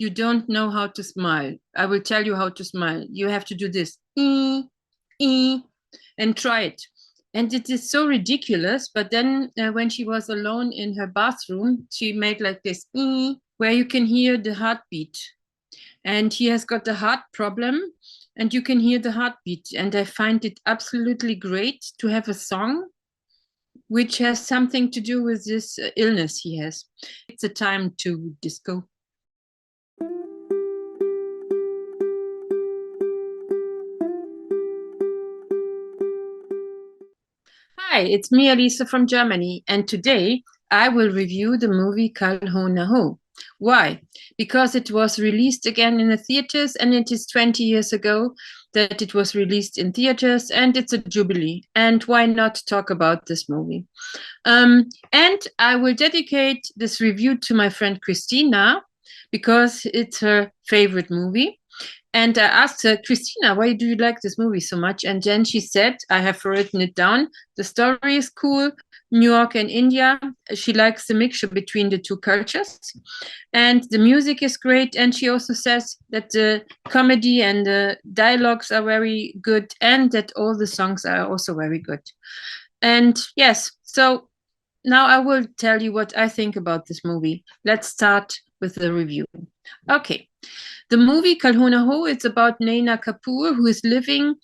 you don't know how to smile. I will tell you how to smile. You have to do this, and try it. And it is so ridiculous. But then when she was alone in her bathroom, she made like this, where you can hear the heartbeat. And he has got a heart problem, and you can hear the heartbeat. And I find it absolutely great to have a song which has something to do with this illness he has. It's a time to disco. Hi, it's me, Alisa from Germany, and today I will review the movie Kal Ho Na Ho. Why? Because it was released again in the theaters, and it is 20 years ago that it was released in theaters, and it's a jubilee. And why not talk about this movie? And I will dedicate this review to my friend Christina, because it's her favorite movie. And I asked her, Christina, why do you like this movie so much? And then she said, I have written it down. The story is cool. New York and India. She likes the mixture between the two cultures. And the music is great. And she also says that the comedy and the dialogues are very good, and that all the songs are also very good. And yes, so now I will tell you what I think about this movie. Let's start with the review. Okay. The movie Kal Ho Na Ho, it's about Naina Kapoor, who is living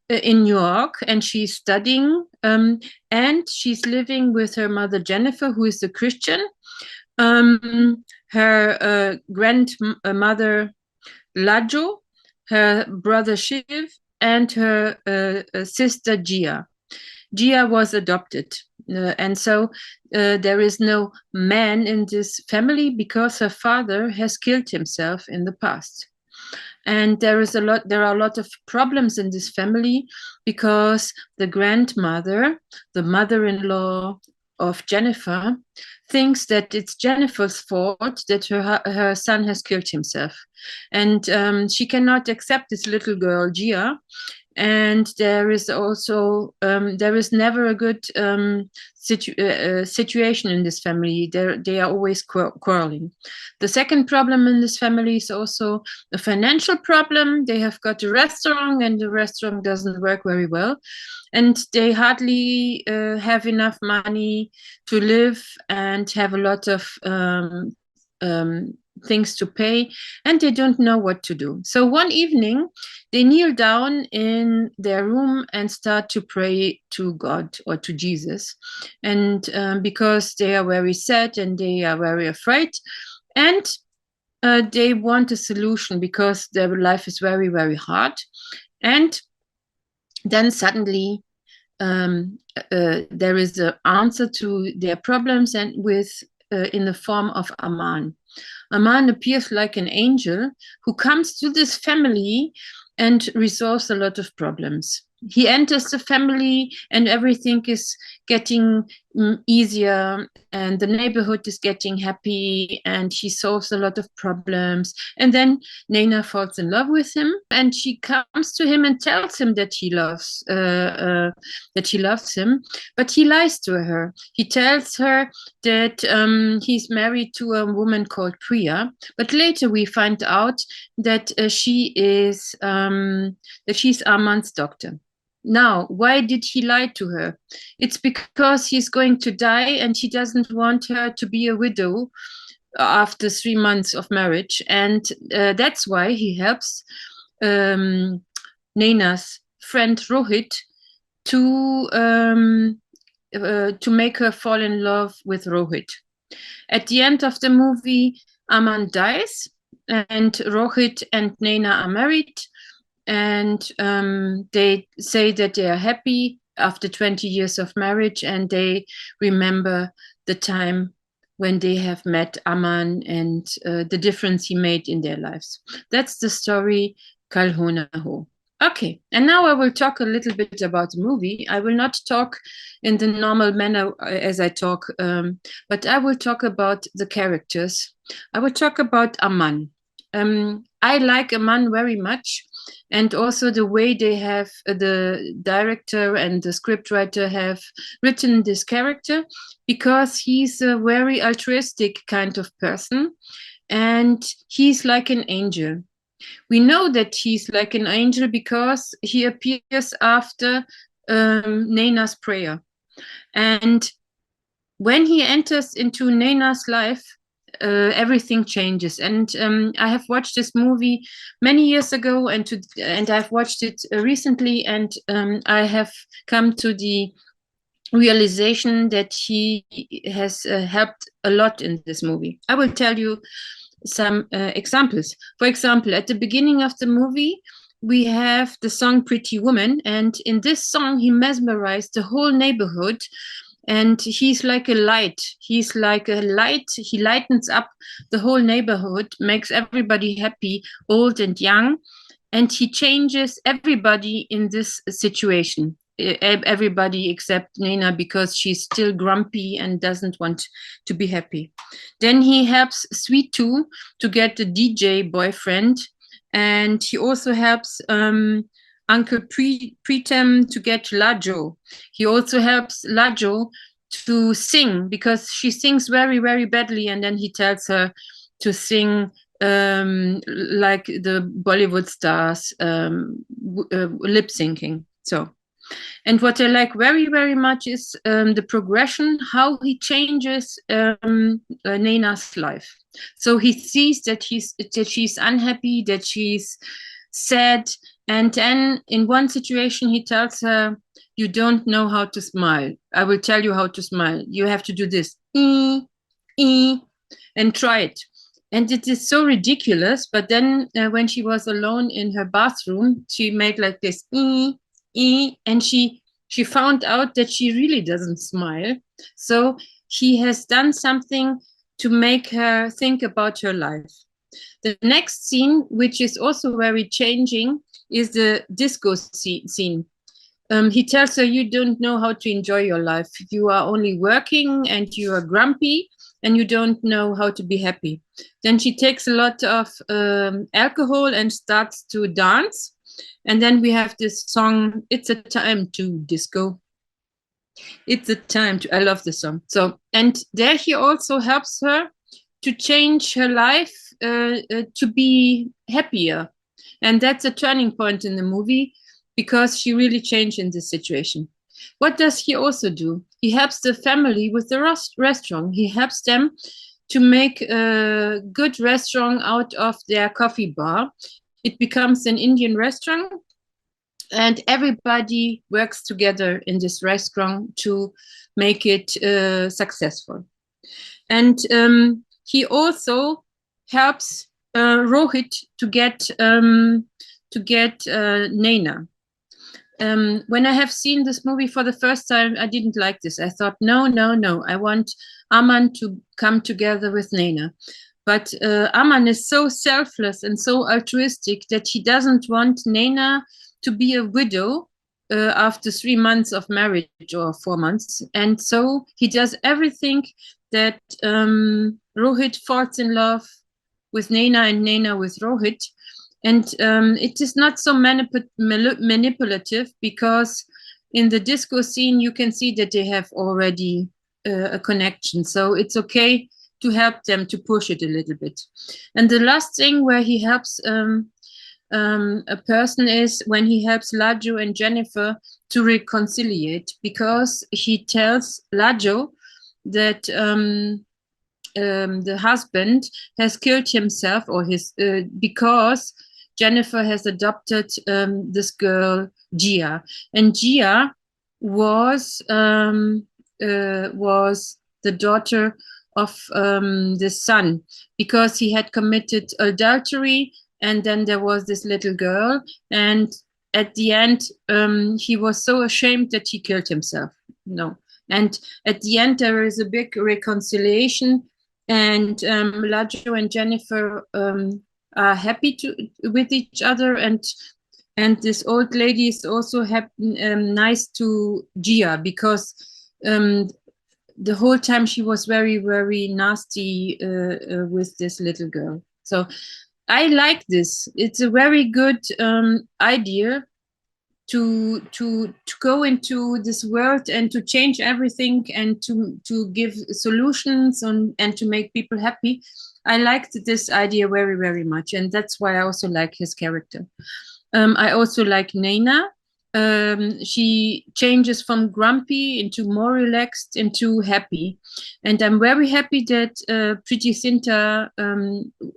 in New York, and she's studying, and she's living with her mother Jennifer, who is a Christian, her grandmother Lajo, her brother Shiv, and her sister Gia. Gia was adopted. And so there is no man in this family because her father has killed himself in the past. And there are a lot of problems in this family because the grandmother, the mother-in-law of Jennifer, thinks that it's Jennifer's fault that her son has killed himself. And she cannot accept this little girl, Gia. And there is also there is never a good situation in this family. They are always quarreling. The second problem in this family is also a financial problem. They have got a restaurant, and the restaurant doesn't work very well, and they hardly have enough money to live and have a lot of things to pay, and they don't know what to do. So one evening, they kneel down in their room and start to pray to God or to Jesus, and because they are very sad and they are very afraid, and they want a solution because their life is very, very hard. And then suddenly there is an answer to their problems, and with in the form of Aman. Aman appears like an angel who comes to this family and resolves a lot of problems. He enters the family and everything is getting easier, and the neighborhood is getting happy, and he solves a lot of problems. And then Naina falls in love with him, and she comes to him and tells him that he loves him, but he lies to her. He tells her that he's married to a woman called Priya, but later we find out that she's Aman's doctor. Now, why did he lie to her? It's because he's going to die, and he doesn't want her to be a widow after 3 months of marriage. And that's why he helps Naina's friend Rohit to make her fall in love with Rohit. At the end of the movie, Aman dies, and Rohit and Naina are married. And they say that they are happy after 20 years of marriage, and they remember the time when they have met Aman and the difference he made in their lives. That's the story Kal Ho Na Ho. Okay, and now I will talk a little bit about the movie. I will not talk in the normal manner as I talk, but I will talk about the characters. I will talk about Aman. I like Aman very much. And also the way they have, the director and the scriptwriter have written this character, because he's a very altruistic kind of person. and he's like an angel. We know that he's like an angel because he appears after Naina's prayer. And when he enters into Naina's life, everything changes. And I have watched this movie many years ago, and I've watched it recently, and I have come to the realization that he has helped a lot in this movie. I will tell you some examples. For example, at the beginning of the movie, we have the song Pretty Woman, and in this song, he mesmerized the whole neighborhood. And he's like a light. He's like a light. He lightens up the whole neighborhood, makes everybody happy, old and young. And he changes everybody in this situation. Everybody except Nina, because she's still grumpy and doesn't want to be happy. Then he helps Sweet Too to get a DJ boyfriend. And he also helps Uncle Pritam to get Lajo. He also helps Lajo to sing because she sings very, very badly. And then he tells her to sing like the Bollywood stars, lip syncing. So, and what I like very, very much is the progression, how he changes Naina's life. So he sees that she's unhappy, that she's sad, and then in one situation he tells her, "You don't know how to smile. I will tell you how to smile. You have to do this, and try it." And it is so ridiculous. But then when she was alone in her bathroom, she made like this, and she found out that she really doesn't smile. So he has done something to make her think about her life. The next scene, which is also very changing, is the disco scene. He tells her, "You don't know how to enjoy your life. You are only working and you are grumpy and you don't know how to be happy." Then she takes a lot of alcohol and starts to dance. And then we have this song, "It's a Time to Disco." It's a time to, I love this song. So, and there he also helps her to change her life to be happier. And that's a turning point in the movie because she really changed in this situation. What does he also do? He helps the family with the restaurant. He helps them to make a good restaurant out of their coffee bar. It becomes an Indian restaurant, and everybody works together in this restaurant to make it successful. And he also helps Rohit to get Naina. When I have seen this movie for the first time, I didn't like this. I thought, no, I want Aman to come together with Naina. But Aman is so selfless and so altruistic that he doesn't want Naina to be a widow after 3 months of marriage or 4 months. And so he does everything that Rohit falls in love with Naina and Naina with Rohit. And it is not so manipulative because in the disco scene, you can see that they have already a connection. So it's okay to help them to push it a little bit. And the last thing where he helps a person is when he helps Lajo and Jennifer to reconciliate, because he tells Lajo that the husband has killed himself or his because Jennifer has adopted this girl Gia, and Gia was the daughter of the son, because he had committed adultery, and then there was this little girl, and at the end he was so ashamed that he killed himself. No, and at the end there is a big reconciliation, and Lajo and Jennifer are happy with each other, and this old lady is also nice to Gia, because the whole time she was very, very nasty with this little girl. So I like this. It's a very good idea to go into this world and to change everything and to give solutions and to make people happy. I liked this idea very, very much, and that's why I also like his character. I also like Naina. She changes from grumpy into more relaxed into happy, and I'm very happy that Preeti Zinta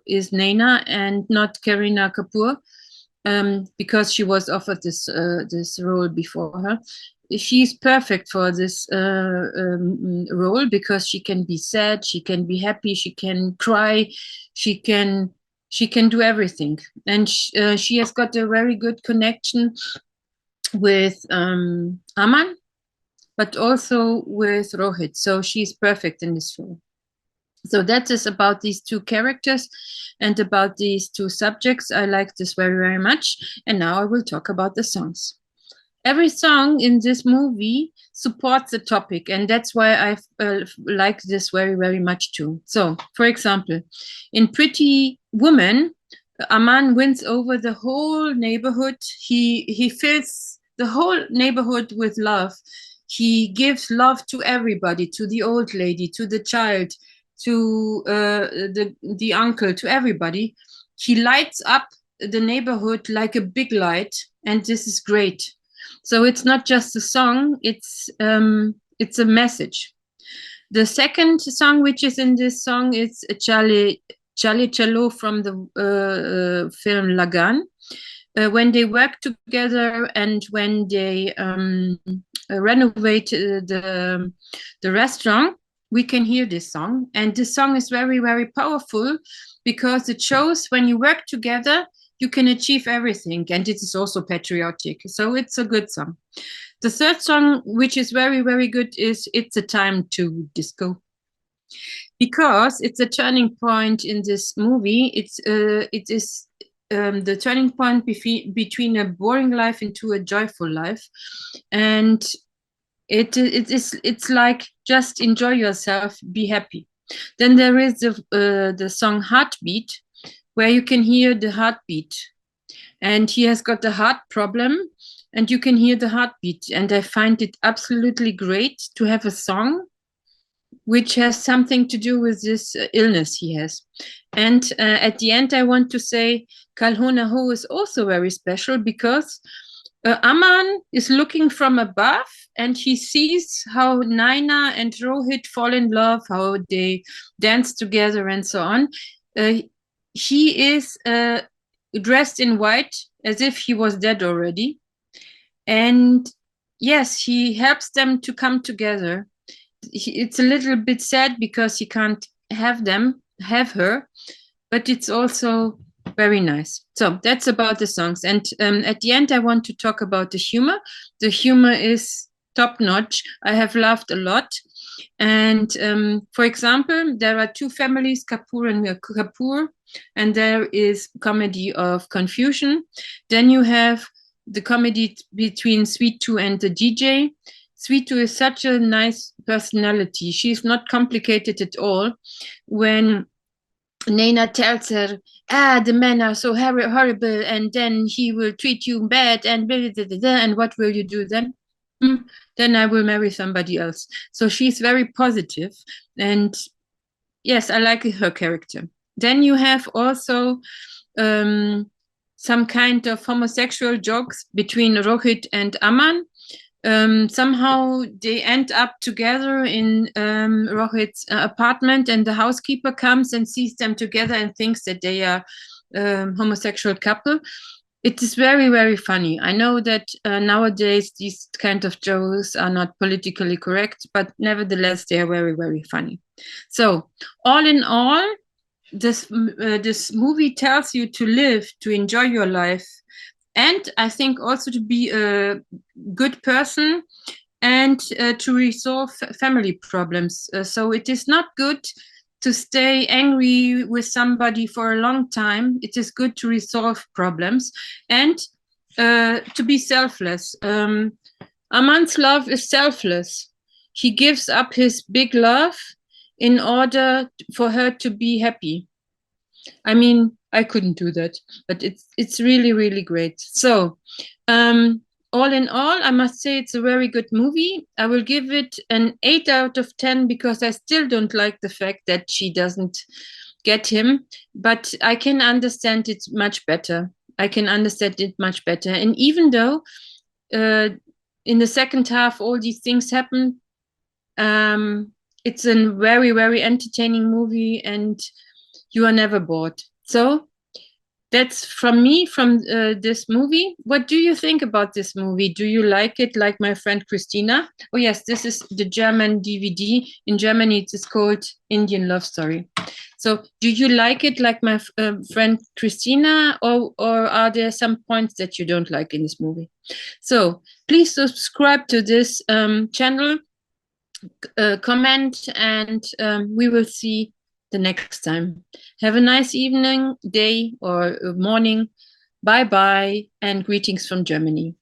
is Naina and not Kareena Kapoor, because she was offered this role before her. She's perfect for this role because she can be sad, she can be happy, she can cry, she can do everything, and she has got a very good connection with Aman, but also with Rohit. So she's perfect in this role. So that is about these two characters and about these two subjects. I like this very, very much. And now I will talk about the songs. Every song in this movie supports the topic, and that's why I like this very, very much too. So, for example, in Pretty Woman, Aman wins over the whole neighborhood. He fills the whole neighborhood with love. He gives love to everybody, to the old lady, to the child, to the uncle, to everybody. He lights up the neighborhood like a big light, and this is great. So it's not just a song; it's a message. The second song, which is in this song, is Chale Chalo from the film Lagan. When they work together and when they renovate the restaurant, we can hear this song. And this song is very, very powerful because it shows when you work together, you can achieve everything. And it is also patriotic. So it's a good song. The third song, which is very, very good, is It's a Time to Disco. Because it's a turning point in this movie. It is the turning point between a boring life into a joyful life. And it's like, just enjoy yourself, be happy. Then there is the song Heartbeat, where you can hear the heartbeat. And he has got a heart problem, and you can hear the heartbeat. And I find it absolutely great to have a song which has something to do with this illness he has. And at the end, I want to say Kal Ho Na Ho is also very special because Aman is looking from above and he sees how Naina and Rohit fall in love, how they dance together and so on. He is dressed in white as if he was dead already. And yes, he helps them to come together. It's a little bit sad because he can't have her, but it's also very nice. So that's about the songs. And at the end, I want to talk about the humor. The humor is top notch. I have laughed a lot. And for example, there are two families, Kapoor and Kapoor, and there is comedy of confusion. Then you have the comedy between Sweet Tooth and the DJ. Sweet Tooth is such a nice personality. She's not complicated at all. When Naina tells her, the men are so horrible, and then he will treat you bad, and blah, blah, blah, blah, and what will you do then? Then I will marry somebody else. So she's very positive, and yes, I like her character. Then you have also some kind of homosexual jokes between Rohit and Aman. Somehow they end up together in Rohit's apartment, and the housekeeper comes and sees them together and thinks that they are homosexual couple. It is very, very funny. I know that nowadays these kind of jokes are not politically correct, but nevertheless they are very, very funny. So all in all, this movie tells you to live, to enjoy your life, and I think also to be a good person and to resolve family problems. So it is not good to stay angry with somebody for a long time. It is good to resolve problems and to be selfless. Aman's love is selfless. He gives up his big love in order for her to be happy. I mean, I couldn't do that, but it's really, really great. So all in all, I must say it's a very good movie. I will give it an 8 out of 10 because I still don't like the fact that she doesn't get him, but I can understand it much better. I can understand it much better. And even though in the second half all these things happen, it's a very, very entertaining movie, and you are never bored. So that's from me, from this movie. What do you think about this movie? Do you like it, like my friend Christina? Oh yes, this is the German DVD. In Germany, it is called Indian Love Story. So do you like it like my friend Christina, or are there some points that you don't like in this movie? So please subscribe to this channel, comment, and we will see the next time. Have a nice evening, day, or morning. Bye bye, and greetings from Germany.